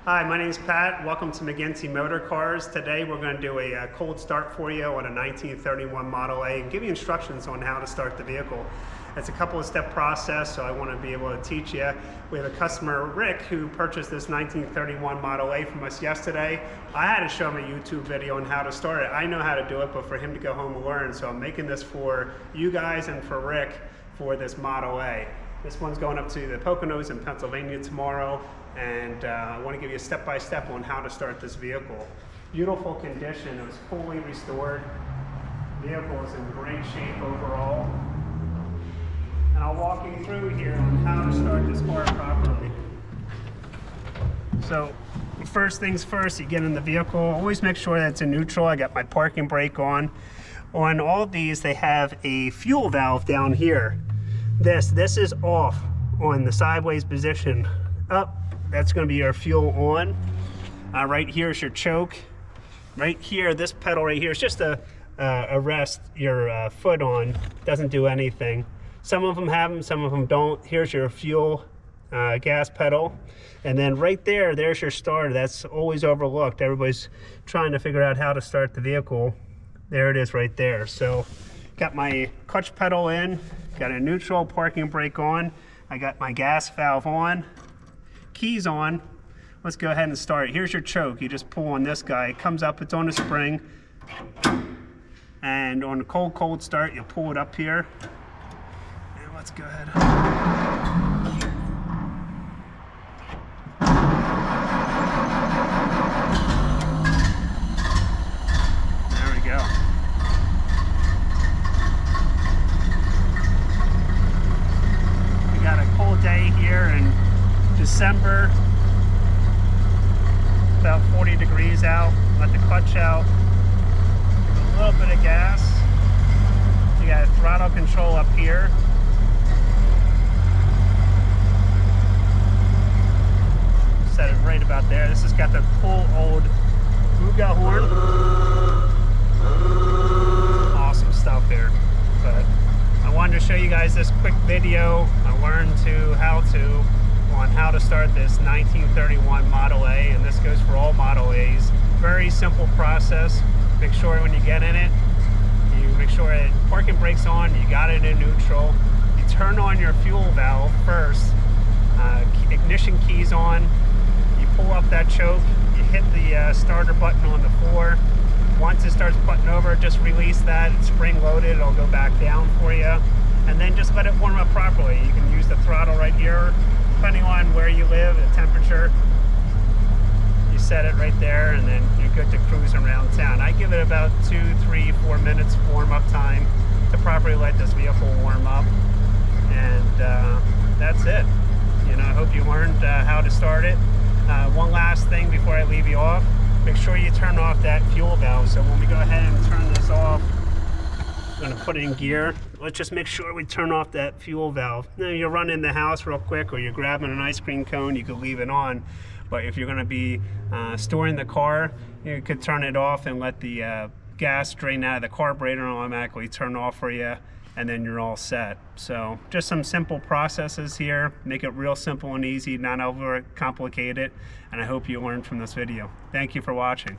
Hi, my name is Pat. Welcome to McGinty Motorcars. Today we're going to do a cold start for you on a 1931 Model A and give you instructions on how to start the vehicle. It's a couple of step process, so I want to be able to teach you. We have a customer, Rick, who purchased this 1931 Model A from us yesterday. I had to show him a YouTube video on how to start it. I know how to do it, but for him to go home and learn, so I'm making this for you guys and for Rick for this Model A. This one's going up to the Poconos in Pennsylvania tomorrow, and I want to give you a step-by-step on how to start this vehicle. Beautiful condition. It was fully restored. The vehicle is in great shape overall. And I'll walk you through here on how to start this car properly. So, first things first, you get in the vehicle. Always make sure that it's in neutral. I got my parking brake on. On all of these, they have a fuel valve down here. This is off on the sideways position. Up, that's going to be your fuel on. Right here is your choke. Right here, this pedal right here is just a rest your foot on. Doesn't do anything. Some of them have them, some of them don't. Here's your fuel gas pedal. And then right there, there's your starter. That's always overlooked. Everybody's trying to figure out how to start the vehicle. There it is right there. So got my clutch pedal in, got a neutral, parking brake on. I got my gas valve on, keys on. Let's go ahead and start. Here's your choke. You just pull on this guy. It comes up, it's on a spring. And on a cold start, you pull it up here. And let's go ahead. There we go. We got a cold day here in December. About 40 degrees out. Let the clutch out. Give it a little bit of gas. You got throttle control up here. Set it right about there. This has got the cool old Buga horn. Awesome stuff here. But I wanted to show you guys this quick video. I learned on how to start this 1931 Model A, and this goes for all Model A's. Very simple process. Make sure when you get in it, you make sure that parking brake's on, you got it in neutral. You turn on your fuel valve first, ignition keys on, you pull up that choke, you hit the starter button on the floor. Once it starts putting over, just release that. It's spring loaded, it'll go back down for you. And then just let it warm up properly. You can use the throttle right here. Depending on where you live, the temperature, you set it right there, and then you're good to cruise around town. I give it about 2, 3, 4 minutes warm up time to properly let this vehicle warm up. And that's it. You know, I hope you learned how to start it. One last thing before I leave you off, make sure you turn off that fuel valve. So when we go ahead and turn this off, I'm going to put it in gear. Let's just make sure we turn off that fuel valve. Now, you're running the house real quick, or you're grabbing an ice cream cone, you could leave it on. But if you're going to be storing the car, you could turn it off and let the gas drain out of the carburetor and automatically turn off for you, and then you're all set. So just some simple processes here. Make it real simple and easy, not over complicate it. And I hope you learned from this video. Thank you for watching.